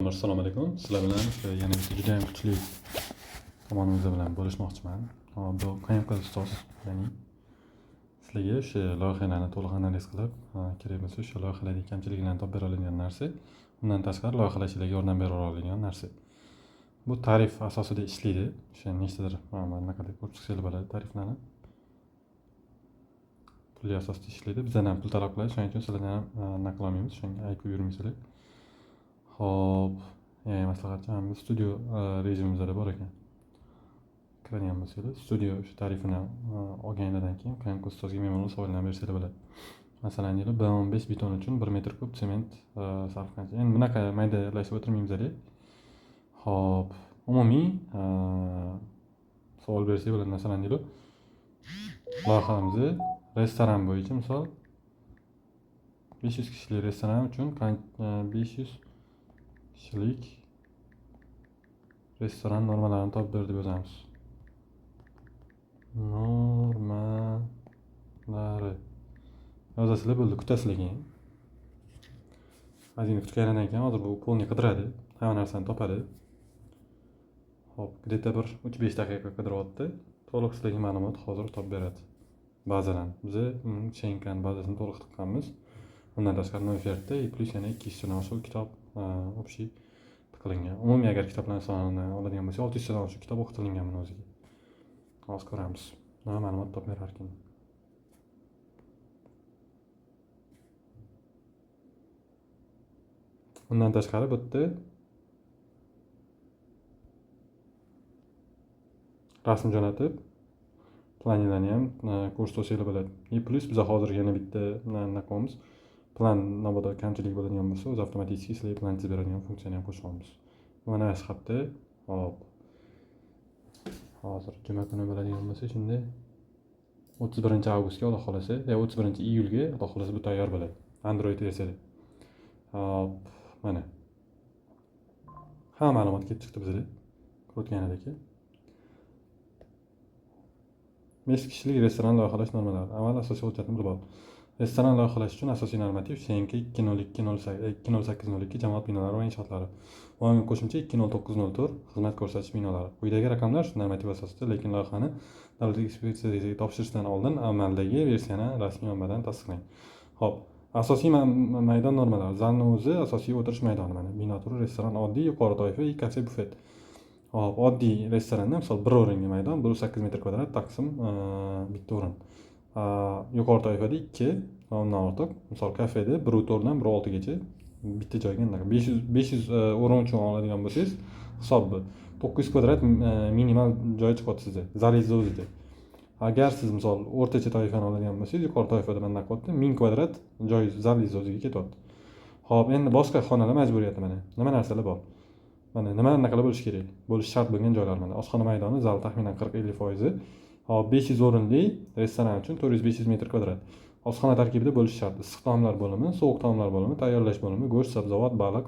Do'stlar, assalomu alaykum. Sizlar bilan yana bitta juda ham kuchli tomonimiz bilan bo'lishmoqchiman. Bu Qayamqul ustoz, ya'ni sizlarga o'sha loyihalarni to'liq analiz qilib, kerak bo'lsa o'sha loyihalardagi kamchiliklarni topib bera oladigan narsa, undan tashqari loyihalashlarga yordam bera oladigan narsa. Bu tarif asosida ishlaydi. O'sha nechtadir bunaqada ko'rib chiqsanglar bo'ladi tariflarni. Pulli asosida ishlaydi. Bizdan ham pul talab qiladi. Shuning uchun sizlardan ham naql olmaymiz. Shunga aytib yurmaysizlar. Hop, maslahatchi ham studio rejimimizda bor ekan. Kiradigan bo'lsangiz, studio o'sha tarifini olganingizdan keyin Qayamqul ustozga bemalol savollar bersanglar bo'ladi. Masalan, deylik, B15 beton uchun 1 metr kub sement sarf qancha? Endi bunaqa maydalashib o'tirmaymiz. Hop, umumiy savol bersak bo'ladi. Masalan, deylik, loyihamizni restoran bo'yicha, misol 500 kishilik restoran uchun 500 kishilik restoran normalarini topib ber deb yozamiz. Normalari yozasizlar bo'ldi, kutasizlar keyin. Azina kutgandan keyin hozir bu polni qidiradi, hamma narsani topadi. Hop, где-то bir 3-5 daqiqa qidiryapti. To'liq sizlarga ma'lumot hozir topib beradi. Bazadan biz Shenkan bazasini to'liq tiqqanmiz. Bundan tashqari oferta plus yana 200 so'mdan oshiq kitob общий qilingan. Umumiy agar kitoblarni sonini oladigan bo'lsa 600 so'mdan oshiq kitob o'qitilgan buni o'ziga. Hozir ko'ramiz. Nima ma'lumot topib berar ekan. Bundan tashqari bu yerda rasm jo'natib planlarni ham ko'rsatsangiz bo'ladi. Plus biz hozir yana bitta naqamiz. Plan navoda kamchilik bo'ladigan bo'lsa, o'z avtomatik sizlarga plan chizib beradigan funksiyani ham qo'shamiz. Mana shu xatda, hop. Hozir juma kuni bo'ladigan bo'lsa, shunda 31-avgustga xudo xolasa, 31-iyulga xudo xolasa bu tayyor bo'ladi. Android versiyada. Hop, mana. Hamma ma'lumot kelib chiqdi bizga. Ko'rganidek. 5 kishilik restoran loyihalash normalari. Avval asosiy hujjatimiz bor. Restoran loyihalash uchun asosiy normativ Shenka 2020802 jamoat binolari va inshootlari. Va unga qo'shimcha 20904 xizmat ko'rsatish binolari. Quyidagi raqamlar shu normativ asosida, lekin loyihani davlat ekspertizasiga topshirishdan oldin amaldagi versiyani rasmiy manbadan tasdiqlang. Hop, asosiy maydon normalari. Zalni o'zi asosiy o'tirish maydoni mana. Bino turi restoran oddiy yuqori toifa, kafe bufet. Hop, oddiy restoranda misol 1 o'rinli maydon 1.8 metr kvadrat taqsim bitta o'rin. Yuqori toifada 2 undan ortiq. Misol kafeda 1.4 dan 1.6 gacha bitta joyga 500 o'rin uchun oladigan bo'lsangiz, hisob bu. 900 kvadrat minimal joy chiqadi sizga. Zalingiz o'zida. Agar siz misol o'rtacha toifani oladigan bo'lsangiz, yuqori toifada mana qilyapti, 1000 kvadrat joy zalingiz o'ziga ketyapti. Hop, endi boshqa xonalar majburiyati mana. Nima narsalar bor? Mana nima qilib bo'lish kerak? Bo'lish shart bo'lgan joylar mana. Oshxona maydoni, zal taxminan 40-50%. Hop, 500 o'rinli restoran uchun 400-500 metr kvadrat. Oshxona tarkibida bo'lishi shart. Issiq taomlar bo'limi, sovuq taomlar bo'limi, tayyorlash bo'limi, go'sht, sabzavot, baliq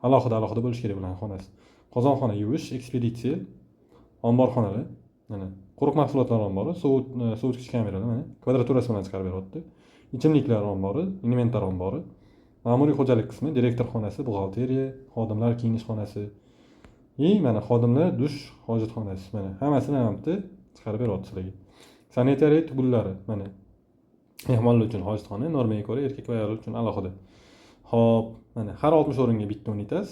alohida bo'lishi kerak bularning xonasi. Qozonxona yuvish, ekspeditsiya, omborxonalar, mana quruq mahsulotlar ombori, sovutgich kameralar mana kvadraturasi bilan chiqarib beryapti. Ichimliklar ombori, inventar ombori, ma'muriy xo'jalik qismi, direktor xonasi, buxgalteriya, xodimlar kiyinish xonasi, mana xodimlar dush hojatxonasi, mana hammasini hamda chiqarib beryapti sizlarga. Sanitariya tubullari, mana mehmonlar uchun hojatxona, normaga ko'ra erkak va ayol uchun alohida. Hop, mana har 60 o'ringa bitta unitas.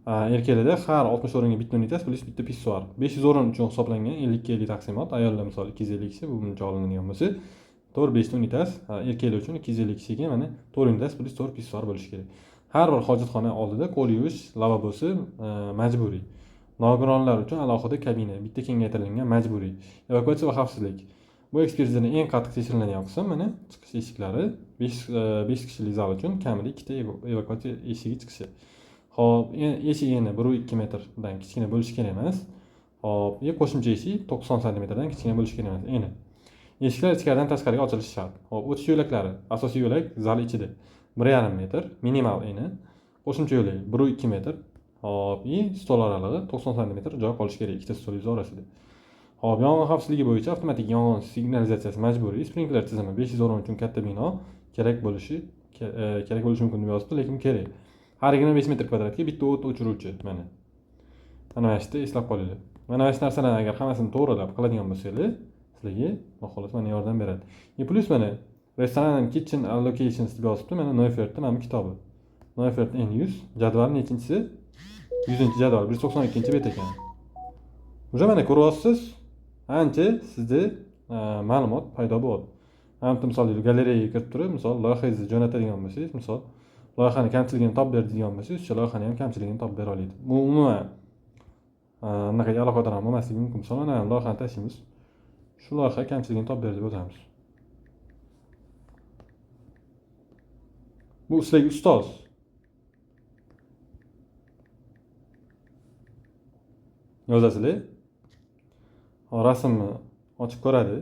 Erkaklarda har 60 o'ringa bitta unitas plus bitta pissuar. 500 o'rin uchun hisoblangan 50-50 taqsimot. Ayollar misol 250 kishi bu buncha olinadigan bo'lsa, 4-5 ta unitas, erkaklar uchun 250 kishiga mana 4 unitas plus 4 pissuar bo'lishi kerak. Har bir hojatxona oldida qo'l yuvish lavabosi majburiy. Nogironlar uchun alohida kabina, bitta kengaytirilgan majburiy. Evakuatsiya va xavfsizlik. Bu ekspertizaning eng qattiq tekshiriladigan qismi mana chiqish eshiklari 5 kishilik zal uchun kamida 2 ta evakuatsiya eshigi chiqishi. Hop, eshik endi 1.2 metrdan kichkina bo'lishi kerak emas. Hop, qo'shimcha eshik 90 sm dan kichkina bo'lishi kerak emas. Endi eshiklar ichkaridan tashqariga ochilishi shart. Hop, o'tish yo'laklari. Asosiy yo'lak zal ichida 1.5 metr, minimal eni. Qo'shimcha yo'lak 1.2 metr. Hop, stol oralig'i 90 sm joy qolishi kerak ikkita stol orasida. Hop, yong'in xavfsizligi bo'yicha avtomatik yong'in signalizatsiyasi majburiy, sprinkler tizimi 500 o'rin uchun katta bino kerak bo'lishi mumkin deb yozibdi, lekin kerak. Har 25 metr kvadratga bitta o't o'chiruvchi mana. Mana shu yerda eslab qolinglar. Mana shu narsalarni agar hammasini to'g'rilab qiladigan bo'lsangiz, sizlarga xolos mana yordam beradi. Plus mana restoran kitchen allocations deb yozibdi. Mana Neufeld mana bu kitobi. Neufeld N100 jadval nechinchisi? 100-jadval 192-bet ekan. O'sha mana ko'ryapsiz, ancha sizda ma'lumot paydo bo'ladi. Hamda misol galereyaga kirib turib, misol loyihangizni jo'natadigan bo'lsangiz, misol loyihani kamchiligini topib beradigan bo'lsangiz, o'sha loyihani ham kamchiligini topib bera oladi. Bu umuman anaqa aloqador bo'lmasligi mumkin. Misol mana loyihani tashlaymiz. Shu loyiha kamchiligini topib berdi deb yozamiz. Bu sizlarga ustoz. Yozasizlar. Rasmni ochib ko'radi.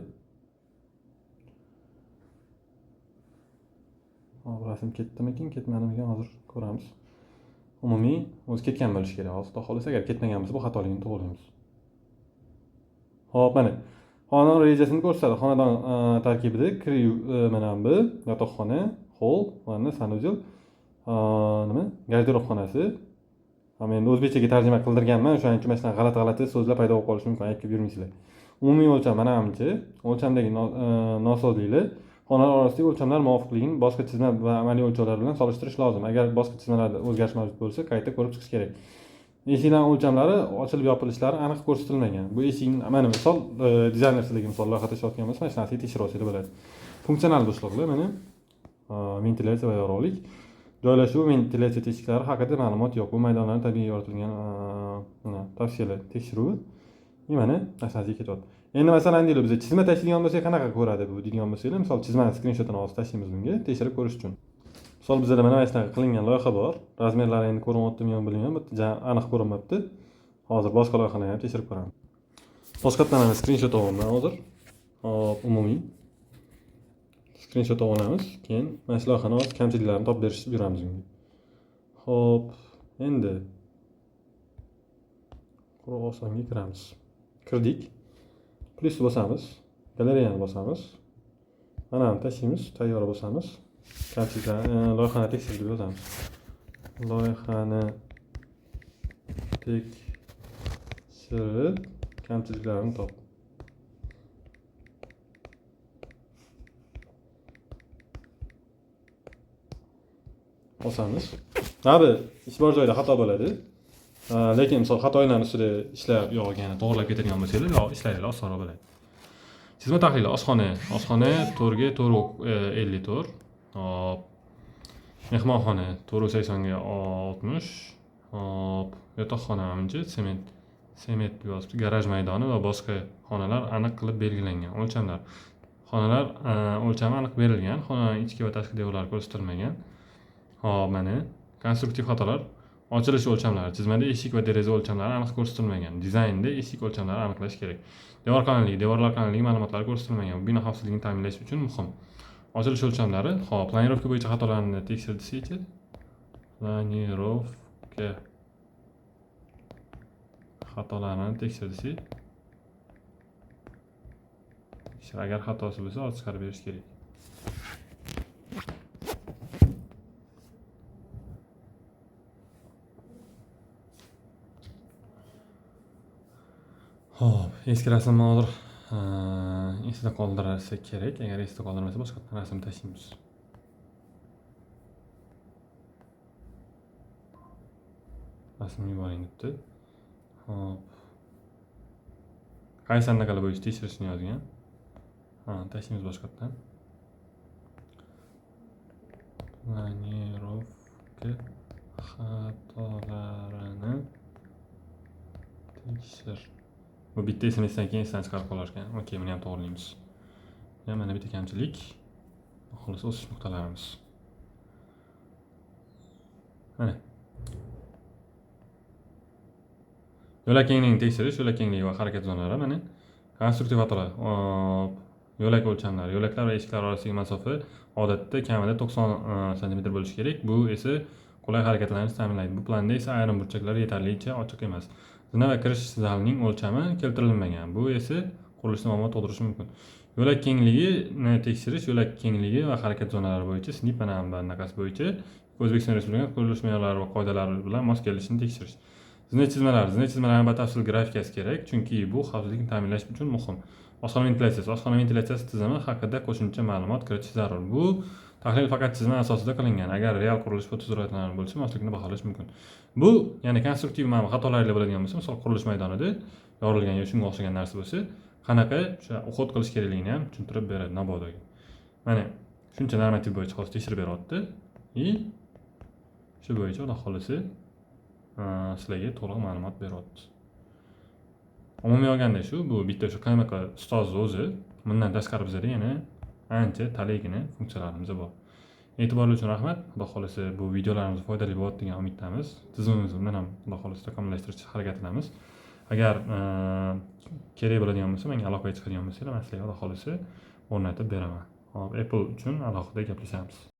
Rasm ketdimikin, ketmadimikin hozir ko'ramiz. Umumiy o'zi ketgan bo'lishi kerak. Xudo xolasa agar ketmagan bo'lsa bu xatolikni to'g'rilaymiz. Xo'p, mana xonadon rejasini ko'rsatadi. Xonadon tarkibida kiriy mana bu yotoqxona, hol, va sanuzel, nima? Garderob xonasi. Men endi o'zbekchaga tarjima qildirganman, o'shaning uchun mana g'alati so'zlar paydo bo'lib qolishi mumkin, aytib yurmaysizlar. Umumiy o'lcham mana buncha. O'lchamdagi nosozliklar xonalar orasidagi o'lchamlar muvofiqligini boshqa chizma va amaliy o'lchovlar bilan solishtirish lozim. Agar boshqa chizmalarda o'zgarish mavjud bo'lsa, qayta ko'rib chiqish kerak. Eshiklar o'lchamlari ochilib yopilishlari aniq ko'rsatilmagan. Bu eshikning mana misol dizaynerchilik misol loyiha tashlayotgan bo'lsa, mana shu narsani tekshirib olsangiz bo'ladi. Funksional bo'shliqlar mana ventilyatsiya va yorug'lik. Joylashuv ventilyatsiya teshiklari haqida ma'lumot yo'q. Bu maydonlarning tabiiy yoritilgan tavsiyalar tekshiruvi. Mana narsaga ketyapti. Endi masalan deylik, biz chizma tashlaydigan bo'lsak, qanaqa ko'radi bu deydigan bo'lsak, misol chizmani skrinshotini olib tashlaymiz bunga, tekshirib ko'rish uchun. Misol bizda mana shunaqa qilingan loyiha bor. Razmerlari endi ko'rinyaptimi yo'qmi bilmayman, bitta aniq ko'rinmayapti. Hozir boshqa loyihalarni ham tekshirib ko'ramiz. Boshqatdan mana skrinshot olaman hozir. Hop, umumiy skrinshot olamiz. Keyin mana shu loyihani o'z kamchiliklarini topib berishni buyuramiz unga. Hop, endi Qur'osonga kiramiz. Kirdik. Plus bosamiz. Galereyani bosamiz. Mana buni tashlaymiz, tayyor bosamiz. Kamchiliklarni loyihani tekshir deb yozamiz. Loyihani tekshirib kamchiliklarini top. Bosamiz. Abi, ish bor joyda xato bo'ladi. Lekin misol xatolarning ustida ishlab yo'g'ini to'g'rilab ketadigan bo'lsangiz, ishlaringiz osonroq bo'ladi. Chizma tahlili oshxona 4 ga 54. Hop. Mehmonxona 480 ga 60. Hop. Yotoqxona menimcha sement yozibdi. Garaj maydoni va boshqa xonalar aniq qilib belgilangan. O'lchamlar. Xonalar o'lchami aniq berilgan. Xonaning ichki va tashqi devorlari ko'rsatilmagan. Hop, mana konstruktiv xatolar. Ochilish o'lchamlari. Chizmada eshik va deraza o'lchamlari aniq ko'rsatilmagan. Dizaynda eshik o'lchamlari aniqlash kerak. Devorlar qalinligi ma'lumotlari ko'rsatilmagan. Bu bino xavfsizligini ta'minlash uchun muhim. Ochilish o'lchamlari. Hop, planirovka bo'yicha xatolarni tekshirdik. Planirovka xatolarini tekshirdik. Agar xatosi bo'lsa, olib chiqarib berish kerak. Hop, eski rasmni hozir esda qoldirsa kerak. Agar esda qoldirmasa, boshqa rasm tashlaymiz. Rasmni yuboring debdi. Hop. Qaysi anaqa bo'yicha tekshirishni yozgan. Tashlaymiz boshqatdan. Planirovka xatolarini tekshir. Bu bitta SMS-dan keyin esdan chiqarib qolar ekan. Okey, buni ham to'g'rilaymiz. Mana bitta kamchilik. Xolos o'sish nuqtalarimiz. Mana. Yo'lak kengligini tekshirish, yo'lak kengligi va harakat zonalari mana. Konstruktiv xatolar. Yo'lak o'lchamlari. Yo'laklar va eshiklar orasidagi masofa odatda kamida 90 sm bo'lishi kerak. Bu esa qulay harakatlanishni ta'minlaydi. Bu planda esa ayrim burchaklar yetarlicha ochiq emas. Zina va kirish zalining o'lchami keltirilmagan. Bu esa qurilishni muammo tug'dirishi mumkin. Yo'lak kengligini tekshirish, yo'lak kengligi va harakat zonalari bo'yicha snip mana bunaqasi bo'yicha O'zbekiston Respublikasi qurilish me'yorlari va qoidalari bilan mos kelishini tekshirish. Zina chizmalarning batafsil grafikasi kerak, chunki bu xavfsizlikni ta'minlash uchun muhim. Oshxona ventilyatsiyasi tizimi haqida qo'shimcha ma'lumot kiritish zarur. Bu tahlil faqat chizma asosida qilingan. Agar real qurilish fotosuratlarini bo'lsa, moslikni baholash mumkin. Bu, ya'ni konstruktiv xatolarni biladigan bo'lsa, misol qurilish maydonida yorilgan yoki shunga o'xshagan narsa bo'lsa, qanaqa o'sha uchod qilish kerakligini ham tushuntirib beradi mabodoga. Mana shuncha normativ bo'yicha hozir tekshirib beryapti. Shu bo'yicha xudo xolisi sizlarga to'liq ma'lumot beryapti. Umumiy olganda bu bitta shu qaynaqa ustozni o'zi, bundan tashqari bizda yana ancha talaygina funksiyalarimiz bor. E'tiborli uchun rahmat. Xudo xolisi bu videolarimiz foydali bo'ladi degan umiddamiz. Tizimimizni bundan ham xudo xolisi takomillashtirishga harakat qilamiz. Agar kerak bo'ladigan bo'lsa, menga aloqaga chiqadigan bo'lsanglar, men sizlarga xudo xolisi o'rnatib beraman. Hop, Apple uchun alohida gaplashamiz.